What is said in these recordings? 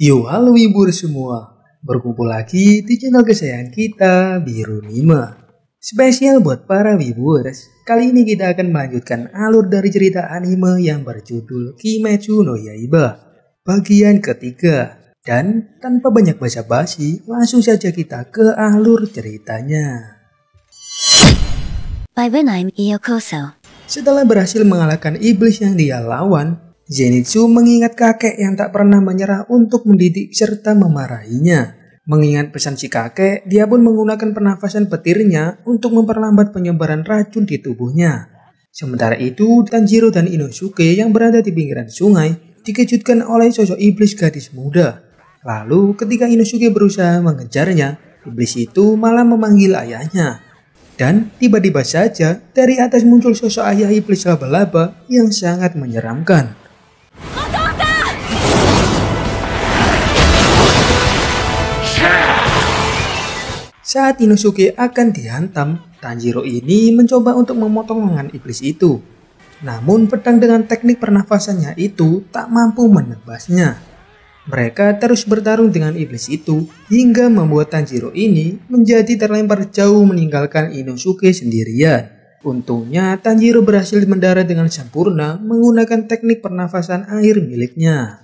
Yo, halo ibu semua. Berkumpul lagi di channel kesayangan kita, Biru Nima. Spesial buat para Wiburs, kali ini kita akan melanjutkan alur dari cerita anime yang berjudul Kimetsu no Yaiba, bagian ketiga. Dan tanpa banyak basa-basi, langsung saja kita ke alur ceritanya. Setelah berhasil mengalahkan iblis yang dia lawan, Zenitsu mengingat kakek yang tak pernah menyerah untuk mendidik serta memarahinya. Mengingat pesan si kakek, dia pun menggunakan pernafasan petirnya untuk memperlambat penyebaran racun di tubuhnya. Sementara itu, Tanjiro dan Inosuke yang berada di pinggiran sungai dikejutkan oleh sosok iblis gadis muda. Lalu ketika Inosuke berusaha mengejarnya, iblis itu malah memanggil ayahnya. Dan tiba-tiba saja dari atas muncul sosok ayah iblis laba-laba yang sangat menyeramkan. Saat Inosuke akan dihantam, Tanjiro ini mencoba untuk memotong lengan iblis itu. Namun pedang dengan teknik pernafasannya itu tak mampu menebasnya. Mereka terus bertarung dengan iblis itu hingga membuat Tanjiro ini menjadi terlempar jauh meninggalkan Inosuke sendirian. Untungnya Tanjiro berhasil mendarat dengan sempurna menggunakan teknik pernafasan air miliknya.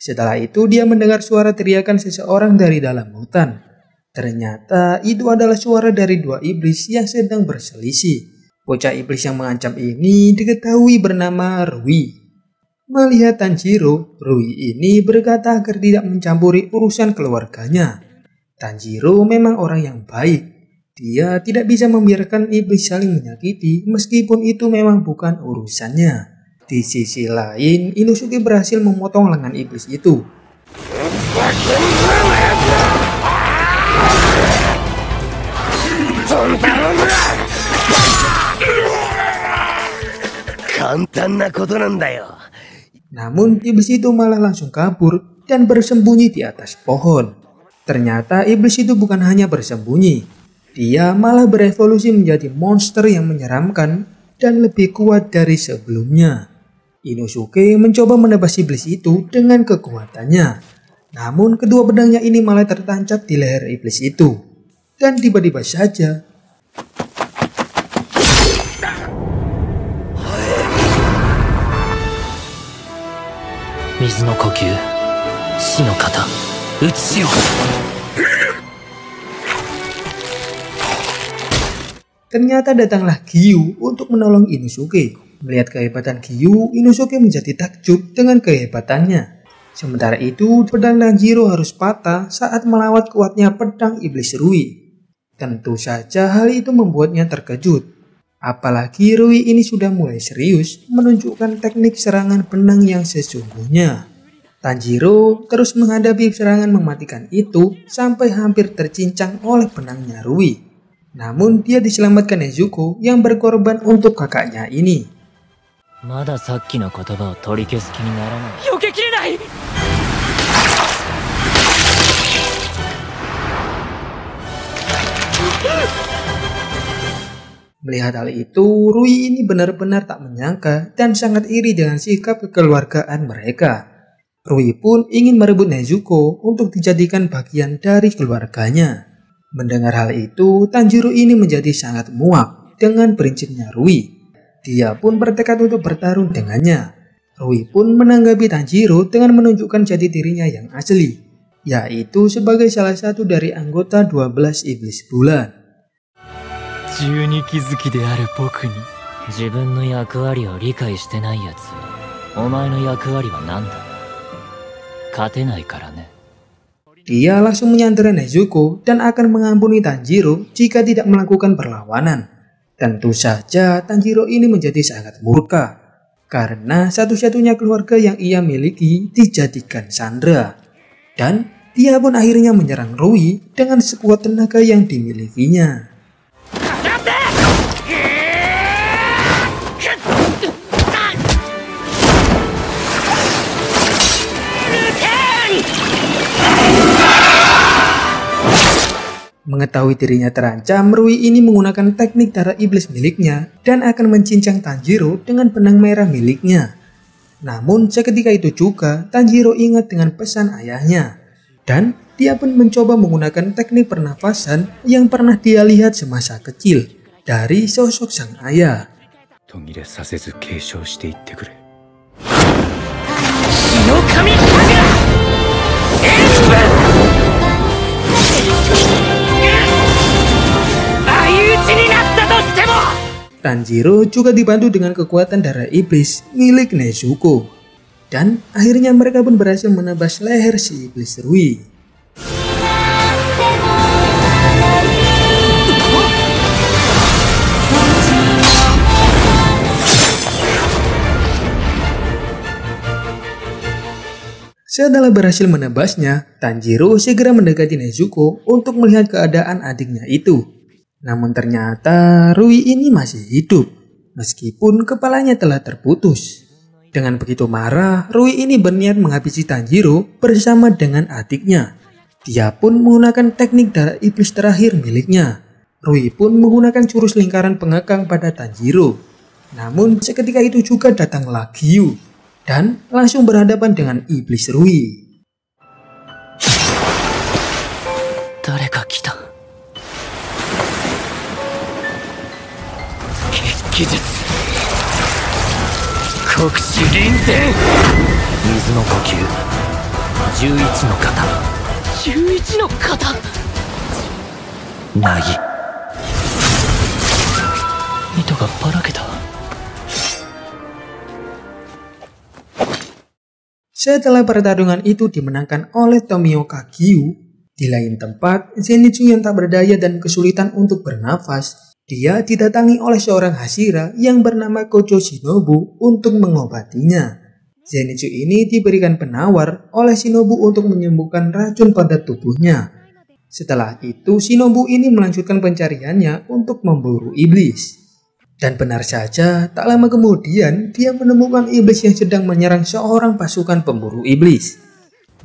Setelah itu dia mendengar suara teriakan seseorang dari dalam hutan. Ternyata itu adalah suara dari dua iblis yang sedang berselisih. Bocah iblis yang mengancam ini diketahui bernama Rui. Melihat Tanjiro, Rui ini berkata agar tidak mencampuri urusan keluarganya. Tanjiro memang orang yang baik. Dia tidak bisa membiarkan iblis saling menyakiti meskipun itu memang bukan urusannya. Di sisi lain, Inosuke berhasil memotong lengan iblis itu. Namun iblis itu malah langsung kabur dan bersembunyi di atas pohon. Ternyata iblis itu bukan hanya bersembunyi. Dia malah berevolusi menjadi monster yang menyeramkan dan lebih kuat dari sebelumnya. Inosuke mencoba menebas iblis itu dengan kekuatannya. Namun kedua pedangnya ini malah tertancap di leher iblis itu. Dan tiba-tiba saja ternyata datanglah Gyu untuk menolong Inosuke. Melihat kehebatan Gyu, Inosuke menjadi takjub dengan kehebatannya. Sementara itu, pedang Tanjiro harus patah saat melawat kuatnya pedang iblis Rui. Tentu saja hal itu membuatnya terkejut. Apalagi Rui ini sudah mulai serius menunjukkan teknik serangan pedang yang sesungguhnya. Tanjiro terus menghadapi serangan mematikan itu sampai hampir tercincang oleh pedangnya Rui. Namun dia diselamatkan Nezuko yang berkorban untuk kakaknya ini. Melihat hal itu, Rui ini benar-benar tak menyangka dan sangat iri dengan sikap kekeluargaan mereka. Rui pun ingin merebut Nezuko untuk dijadikan bagian dari keluarganya. Mendengar hal itu, Tanjiro ini menjadi sangat muak dengan prinsipnya Rui. Dia pun bertekad untuk bertarung dengannya. Rui pun menanggapi Tanjiro dengan menunjukkan jati dirinya yang asli, yaitu sebagai salah satu dari anggota 12 iblis bulan. Dia langsung menyandera Nezuko dan akan mengampuni Tanjiro jika tidak melakukan perlawanan. Tentu saja Tanjiro ini menjadi sangat murka karena satu-satunya keluarga yang ia miliki dijadikan sandera. Dan dia pun akhirnya menyerang Rui dengan sekuat tenaga yang dimilikinya. Mengetahui dirinya terancam, Rui ini menggunakan teknik darah iblis miliknya dan akan mencincang Tanjiro dengan benang merah miliknya. Namun seketika itu juga Tanjiro ingat dengan pesan ayahnya. Dan dia pun mencoba menggunakan teknik pernafasan yang pernah dia lihat semasa kecil dari sosok sang ayah. Tanjiro juga dibantu dengan kekuatan darah iblis milik Nezuko. Dan akhirnya mereka pun berhasil menebas leher si iblis Rui. Setelah berhasil menebasnya, Tanjiro segera mendekati Nezuko untuk melihat keadaan adiknya itu. Namun ternyata Rui ini masih hidup, meskipun kepalanya telah terputus. Dengan begitu marah, Rui ini berniat menghabisi Tanjiro bersama dengan adiknya. Dia pun menggunakan teknik darah iblis terakhir miliknya. Rui pun menggunakan jurus lingkaran pengekang pada Tanjiro. Namun seketika itu juga datanglah Giyu dan langsung berhadapan dengan iblis Rui. Setelah pertarungan itu dimenangkan oleh Tomioka Giyu, di lain tempat, Zenitsu yang tak berdaya dan kesulitan untuk bernafas, dia didatangi oleh seorang Hashira yang bernama Kojo Shinobu untuk mengobatinya. Zenitsu ini diberikan penawar oleh Shinobu untuk menyembuhkan racun pada tubuhnya. Setelah itu, Shinobu ini melanjutkan pencariannya untuk memburu iblis. Dan benar saja, tak lama kemudian dia menemukan iblis yang sedang menyerang seorang pasukan pemburu iblis.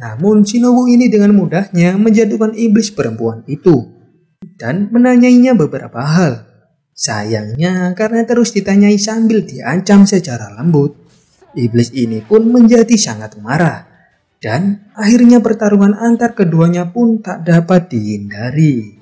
Namun Shinobu ini dengan mudahnya menjatuhkan iblis perempuan itu dan menanyainya beberapa hal. Sayangnya karena terus ditanyai sambil diancam secara lembut, iblis ini pun menjadi sangat marah. Dan akhirnya pertarungan antar keduanya pun tak dapat dihindari.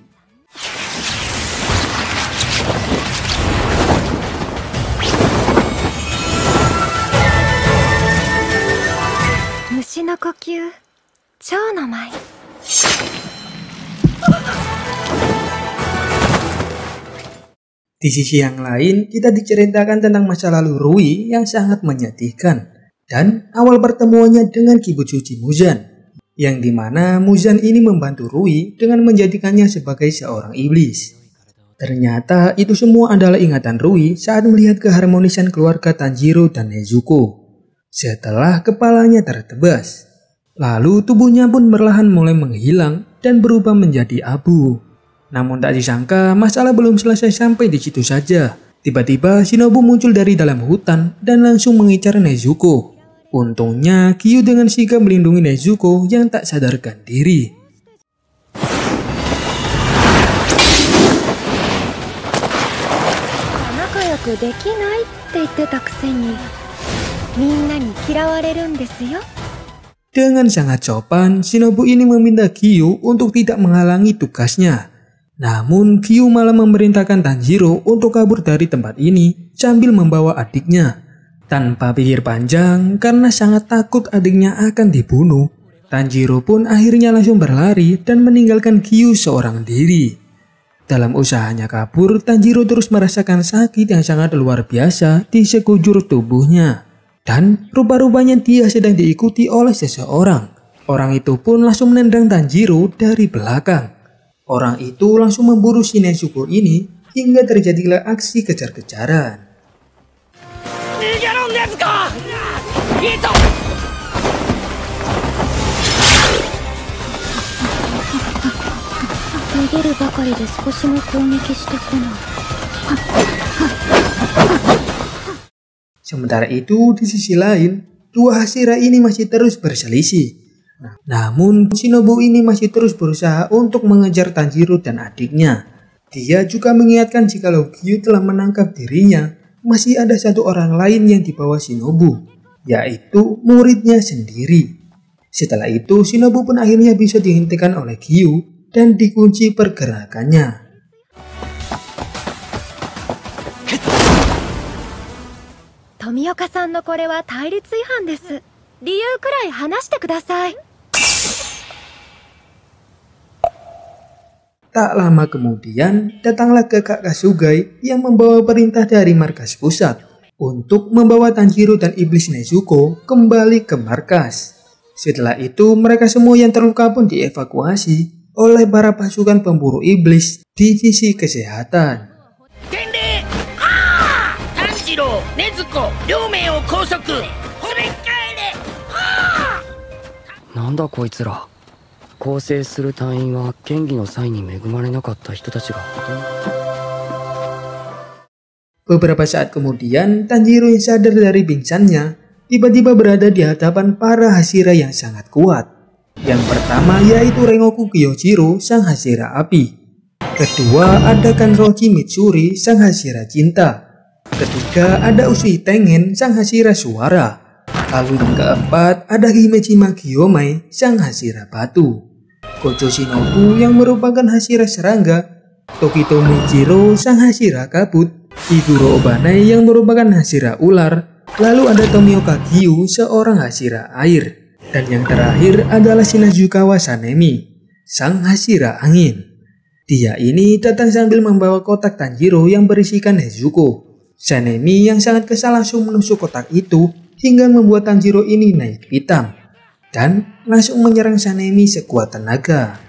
Di sisi yang lain, kita diceritakan tentang masa lalu Rui yang sangat menyedihkan dan awal pertemuannya dengan Kibutsuji Muzan, yang dimana Muzan ini membantu Rui dengan menjadikannya sebagai seorang iblis. Ternyata itu semua adalah ingatan Rui saat melihat keharmonisan keluarga Tanjiro dan Nezuko. Setelah kepalanya tertebas, lalu tubuhnya pun perlahan mulai menghilang dan berubah menjadi abu. Namun tak disangka masalah belum selesai sampai di situ saja. Tiba-tiba Shinobu muncul dari dalam hutan dan langsung mengincar Nezuko. Untungnya Giyu dengan sigap melindungi Nezuko yang tak sadarkan diri. Dengan sangat sopan, Shinobu ini meminta Giyu untuk tidak menghalangi tugasnya. Namun Giyu malah memerintahkan Tanjiro untuk kabur dari tempat ini sambil membawa adiknya. Tanpa pikir panjang, karena sangat takut adiknya akan dibunuh, Tanjiro pun akhirnya langsung berlari dan meninggalkan Giyu seorang diri. Dalam usahanya kabur, Tanjiro terus merasakan sakit yang sangat luar biasa di sekujur tubuhnya. Dan rupa-rupanya dia sedang diikuti oleh seseorang. Orang itu pun langsung menendang Tanjiro dari belakang. Orang itu langsung memburu si Nezuko ini hingga terjadilah aksi kejar-kejaran. Sementara itu di sisi lain, dua Hashira ini masih terus berselisih. Namun Shinobu ini masih terus berusaha untuk mengejar Tanjiro dan adiknya. Dia juga mengingatkan jikalau Giyu telah menangkap dirinya, masih ada satu orang lain yang dibawa Shinobu, yaitu muridnya sendiri. Setelah itu Shinobu pun akhirnya bisa dihentikan oleh Giyu dan dikunci pergerakannya. 富岡さんのこれは対立違反です。理由くらい話してください。 Tak lama kemudian datanglah kakak Kasugai yang membawa perintah dari markas pusat untuk membawa Tanjiro dan iblis Nezuko kembali ke markas. Setelah itu mereka semua yang terluka pun dievakuasi oleh para pasukan pemburu iblis divisi kesehatan. 禰豆子両名を拘束。連れ帰れ。はあ。なんだこいつら。構成する隊員は剣技の際に恵まれなかった人たちがほとんど。 Beberapa saat kemudian Tanjiro yang sadar dari pingsannya tiba-tiba berada di hadapan para Hashira yang sangat kuat. Yang pertama yaitu Rengoku Kyojiro, sang Hashira api. Kedua ada Kanroji Mitsuri, sang Hashira cinta. Ketiga ada Usui Tengen, sang Hashira suara. Lalu yang keempat ada Himejima Gyomai, sang Hashira batu. Gojo Shinobu yang merupakan Hashira serangga. Tokito Mujiro, sang Hashira kabut. Iguro Obanai yang merupakan Hashira ular. Lalu ada Tomioka Giyu, seorang Hashira air. Dan yang terakhir adalah Shinazukawa Sanemi, sang Hashira angin. Dia ini datang sambil membawa kotak Tanjiro yang berisikan Nezuko. Sanemi yang sangat kesal langsung menusuk kotak itu hingga membuat Tanjiro ini naik pitam dan langsung menyerang Sanemi sekuat tenaga.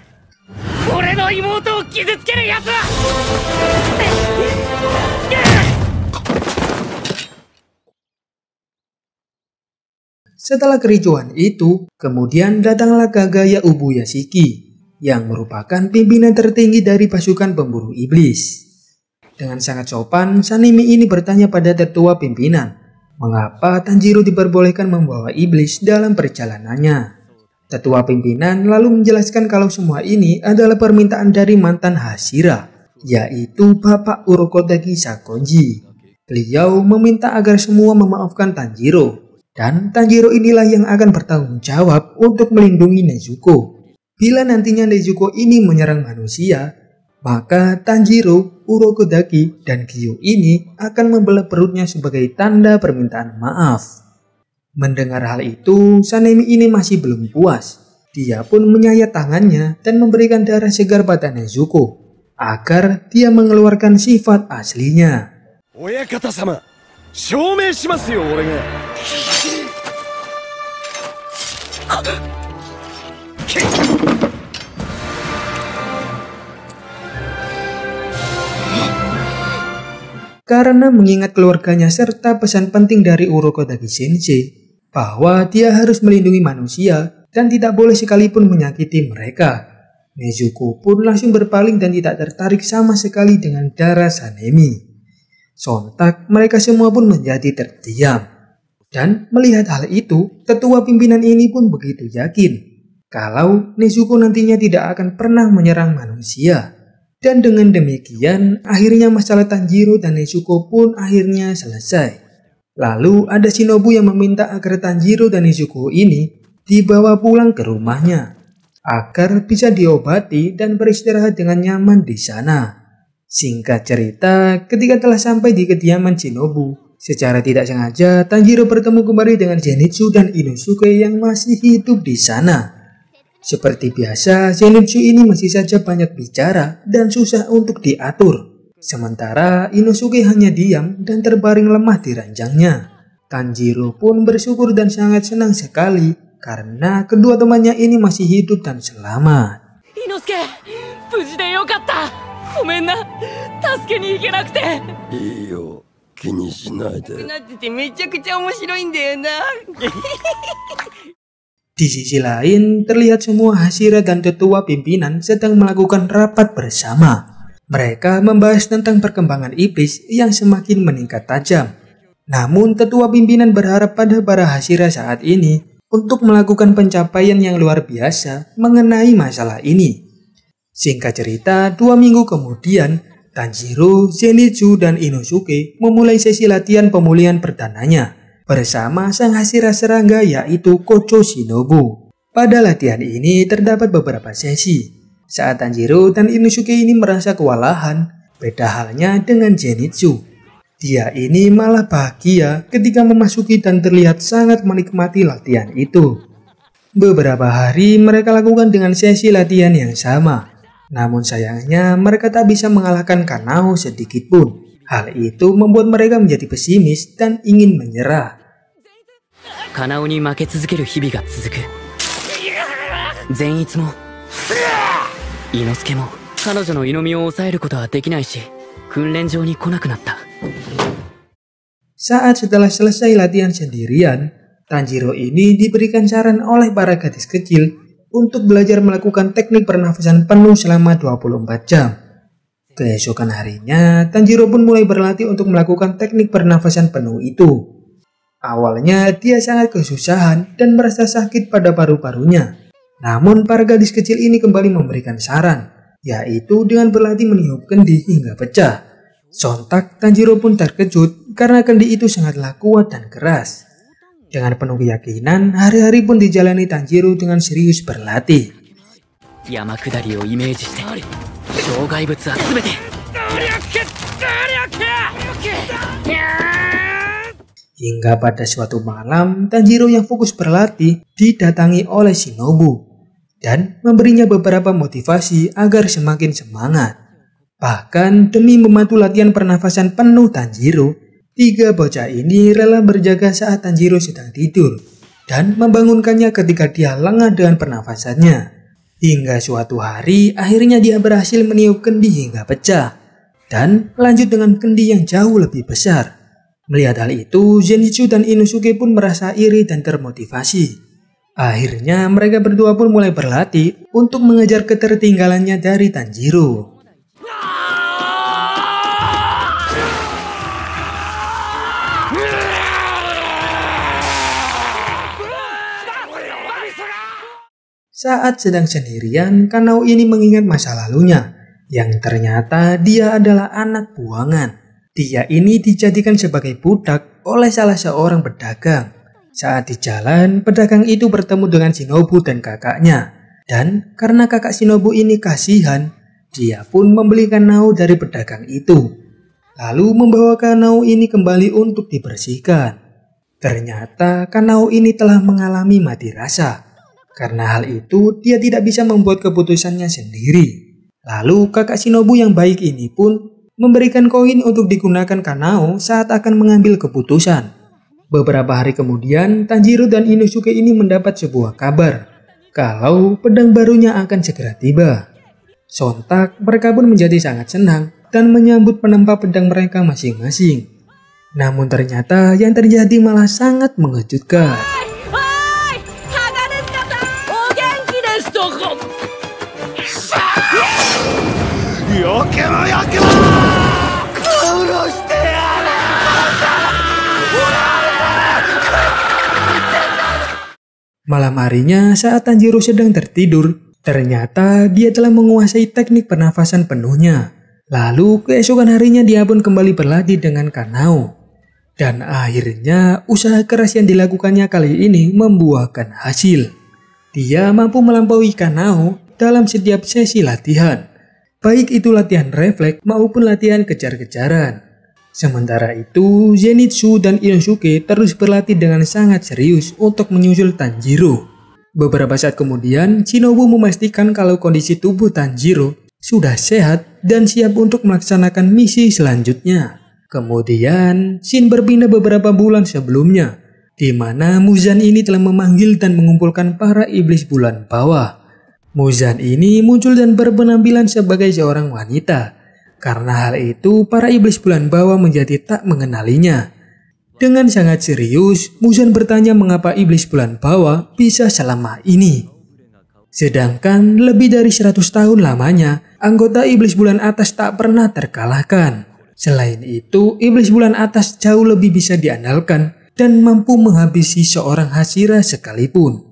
Setelah kericuhan itu, kemudian datanglah Kagaya Ubuyashiki yang merupakan pimpinan tertinggi dari pasukan pemburu iblis. Dengan sangat sopan, Sanemi ini bertanya pada tetua pimpinan, mengapa Tanjiro diperbolehkan membawa iblis dalam perjalanannya. Tetua pimpinan lalu menjelaskan kalau semua ini adalah permintaan dari mantan Hashira, yaitu Bapak Urokodaki Sakonji. Beliau meminta agar semua memaafkan Tanjiro, dan Tanjiro inilah yang akan bertanggung jawab untuk melindungi Nezuko. Bila nantinya Nezuko ini menyerang manusia, maka Tanjiro, Urokodaki, dan Giyu ini akan membelah perutnya sebagai tanda permintaan maaf. Mendengar hal itu, Sanemi ini masih belum puas. Dia pun menyayat tangannya dan memberikan darah segar pada Nezuko agar dia mengeluarkan sifat aslinya. Oyakata-sama, shoumei shimasu yo ore ga. Karena mengingat keluarganya serta pesan penting dari Urokodaki Sensei bahwa dia harus melindungi manusia dan tidak boleh sekalipun menyakiti mereka, Nezuko pun langsung berpaling dan tidak tertarik sama sekali dengan darah Sanemi. Sontak mereka semua pun menjadi terdiam. Dan melihat hal itu, tetua pimpinan ini pun begitu yakin kalau Nezuko nantinya tidak akan pernah menyerang manusia. Dan dengan demikian, akhirnya masalah Tanjiro dan Nezuko pun akhirnya selesai. Lalu ada Shinobu yang meminta agar Tanjiro dan Nezuko ini dibawa pulang ke rumahnya agar bisa diobati dan beristirahat dengan nyaman di sana. Singkat cerita, ketika telah sampai di kediaman Shinobu, secara tidak sengaja Tanjiro bertemu kembali dengan Zenitsu dan Inosuke yang masih hidup di sana. Seperti biasa, Zenitsu ini masih saja banyak bicara dan susah untuk diatur. Sementara Inosuke hanya diam dan terbaring lemah di ranjangnya. Tanjiro pun bersyukur dan sangat senang sekali karena kedua temannya ini masih hidup dan selamat. Inosuke,無事でよかった。ごめんな。助けに行けなくて。いいよ、気にしないで。なっててめちゃくちゃ面白いんだよな。Di sisi lain, terlihat semua Hashira dan tetua pimpinan sedang melakukan rapat bersama. Mereka membahas tentang perkembangan iblis yang semakin meningkat tajam. Namun tetua pimpinan berharap pada para Hashira saat ini untuk melakukan pencapaian yang luar biasa mengenai masalah ini. Singkat cerita, 2 minggu kemudian, Tanjiro, Zenitsu, dan Inosuke memulai sesi latihan pemulihan perdananya bersama sang Hashira serangga yaitu Kocho Shinobu. Pada latihan ini terdapat beberapa sesi. Saat Tanjiro dan Inosuke ini merasa kewalahan, beda halnya dengan Zenitsu. Dia ini malah bahagia ketika memasuki dan terlihat sangat menikmati latihan itu. Beberapa hari mereka lakukan dengan sesi latihan yang sama. Namun sayangnya mereka tak bisa mengalahkan Kanao sedikit pun. Hal itu membuat mereka menjadi pesimis dan ingin menyerah. Kanao ni make tsuzukeru hibi ga tsuzuku. Zenitsu mo, Inosuke mo, kanojo no inomi o osaeru koto wa dekinai shi, kunren jou ni konaku natta. Saat setelah selesai latihan sendirian, Tanjiro ini diberikan saran oleh para gadis kecil untuk belajar melakukan teknik pernafasan penuh selama 24 jam. Keesokan harinya, Tanjiro pun mulai berlatih untuk melakukan teknik pernafasan penuh itu. Awalnya dia sangat kesusahan dan merasa sakit pada paru-parunya. Namun para gadis kecil ini kembali memberikan saran, yaitu dengan berlatih meniup kendi hingga pecah. Sontak Tanjiro pun terkejut karena kendi itu sangatlah kuat dan keras. Dengan penuh keyakinan, hari-hari pun dijalani Tanjiro dengan serius berlatih. Yamakudari o imeji shite, shougai butsu wa tsubete. Hingga pada suatu malam, Tanjiro yang fokus berlatih didatangi oleh Shinobu dan memberinya beberapa motivasi agar semakin semangat. Bahkan demi membantu latihan pernafasan penuh Tanjiro, 3 bocah ini rela berjaga saat Tanjiro sedang tidur dan membangunkannya ketika dia lengah dengan pernafasannya. Hingga suatu hari akhirnya dia berhasil meniup kendi hingga pecah dan lanjut dengan kendi yang jauh lebih besar. Melihat hal itu, Zenitsu dan Inosuke pun merasa iri dan termotivasi. Akhirnya mereka berdua pun mulai berlatih untuk mengejar ketertinggalannya dari Tanjiro. Saat sedang sendirian, Kanao ini mengingat masa lalunya, yang ternyata dia adalah anak buangan. Dia ini dijadikan sebagai budak oleh salah seorang pedagang. Saat di jalan, pedagang itu bertemu dengan Shinobu dan kakaknya. Dan karena kakak Shinobu ini kasihan, dia pun membeli Kanao dari pedagang itu. Lalu membawa Kanao ini kembali untuk dibersihkan. Ternyata Kanao ini telah mengalami mati rasa. Karena hal itu, dia tidak bisa membuat keputusannya sendiri. Lalu kakak Shinobu yang baik ini pun memberikan koin untuk digunakan Kanao saat akan mengambil keputusan. Beberapa hari kemudian, Tanjiro dan Inosuke ini mendapat sebuah kabar kalau pedang barunya akan segera tiba. Sontak, mereka pun menjadi sangat senang dan menyambut penempa pedang mereka masing-masing. Namun ternyata yang terjadi malah sangat mengejutkan. Malam harinya saat Tanjiro sedang tertidur, ternyata dia telah menguasai teknik pernafasan penuhnya. Lalu keesokan harinya dia pun kembali berlatih dengan Kanao. Dan akhirnya usaha keras yang dilakukannya kali ini membuahkan hasil. Dia mampu melampaui Kanao dalam setiap sesi latihan. Baik itu latihan refleks maupun latihan kejar-kejaran. Sementara itu, Zenitsu dan Inosuke terus berlatih dengan sangat serius untuk menyusul Tanjiro. Beberapa saat kemudian, Shinobu memastikan kalau kondisi tubuh Tanjiro sudah sehat dan siap untuk melaksanakan misi selanjutnya. Kemudian, scene berpindah beberapa bulan sebelumnya, di mana Muzan ini telah memanggil dan mengumpulkan para iblis bulan bawah. Muzan ini muncul dan berpenampilan sebagai seorang wanita. Karena hal itu, para iblis bulan bawah menjadi tak mengenalinya. Dengan sangat serius, Muzan bertanya mengapa iblis bulan bawah bisa selama ini. Sedangkan lebih dari 100 tahun lamanya, anggota iblis bulan atas tak pernah terkalahkan. Selain itu, iblis bulan atas jauh lebih bisa diandalkan dan mampu menghabisi seorang Hashira sekalipun.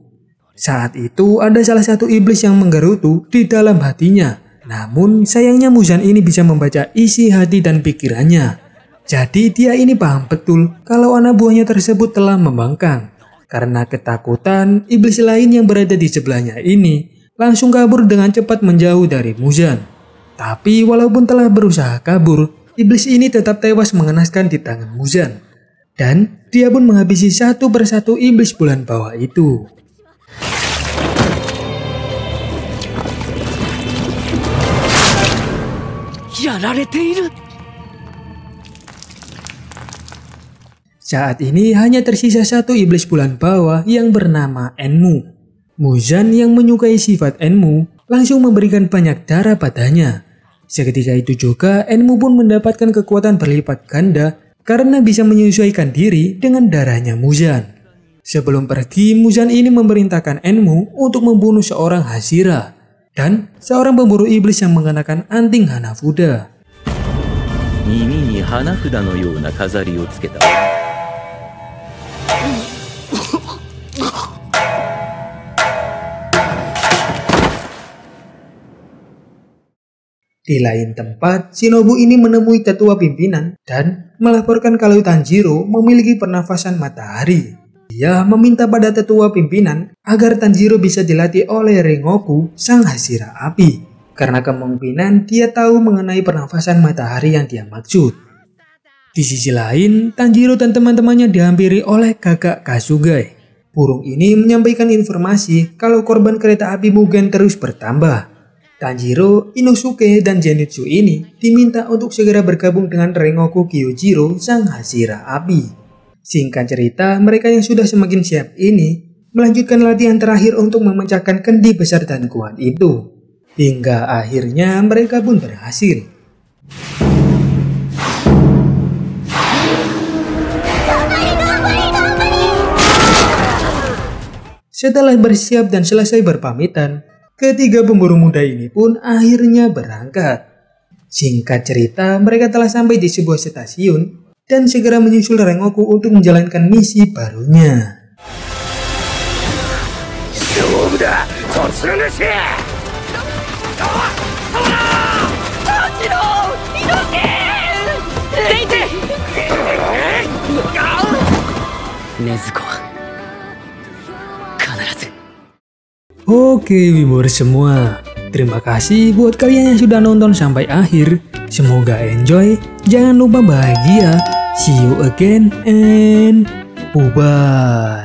Saat itu ada salah satu iblis yang menggerutu di dalam hatinya. Namun sayangnya Muzan ini bisa membaca isi hati dan pikirannya. Jadi dia ini paham betul kalau anak buahnya tersebut telah membangkang. Karena ketakutan, iblis lain yang berada di sebelahnya ini langsung kabur dengan cepat menjauh dari Muzan. Tapi walaupun telah berusaha kabur, iblis ini tetap tewas mengenaskan di tangan Muzan. Dan dia pun menghabisi satu persatu iblis bulan bawah itu. Saat ini hanya tersisa satu iblis bulan bawah yang bernama Enmu. Muzan yang menyukai sifat Enmu langsung memberikan banyak darah padanya. Seketika itu juga Enmu pun mendapatkan kekuatan berlipat ganda karena bisa menyesuaikan diri dengan darahnya Muzan. Sebelum pergi, Muzan ini memerintahkan Enmu untuk membunuh seorang Hashira dan seorang pemburu iblis yang mengenakan anting Hanafuda. Di lain tempat, Shinobu ini menemui tetua pimpinan dan melaporkan kalau Tanjiro memiliki pernafasan matahari. Dia meminta pada tetua pimpinan agar Tanjiro bisa dilatih oleh Rengoku, sang Hashira api. Karena kemungkinan dia tahu mengenai pernafasan matahari yang dia maksud. Di sisi lain, Tanjiro dan teman-temannya dihampiri oleh kakak Kasugai. Burung ini menyampaikan informasi kalau korban kereta api Mugen terus bertambah. Tanjiro, Inosuke, dan Zenitsu ini diminta untuk segera bergabung dengan Rengoku Kyojiro, sang Hashira api. Singkat cerita, mereka yang sudah semakin siap ini melanjutkan latihan terakhir untuk memecahkan kendi besar dan kuat itu. Hingga akhirnya mereka pun berhasil. Setelah bersiap dan selesai berpamitan, ketiga pemburu muda ini pun akhirnya berangkat. Singkat cerita, mereka telah sampai di sebuah stasiun dan segera menyusul Rengoku untuk menjalankan misi barunya. Oke viewers semua, terima kasih buat kalian yang sudah nonton sampai akhir. Semoga enjoy, jangan lupa bahagia. See you again and bye-bye.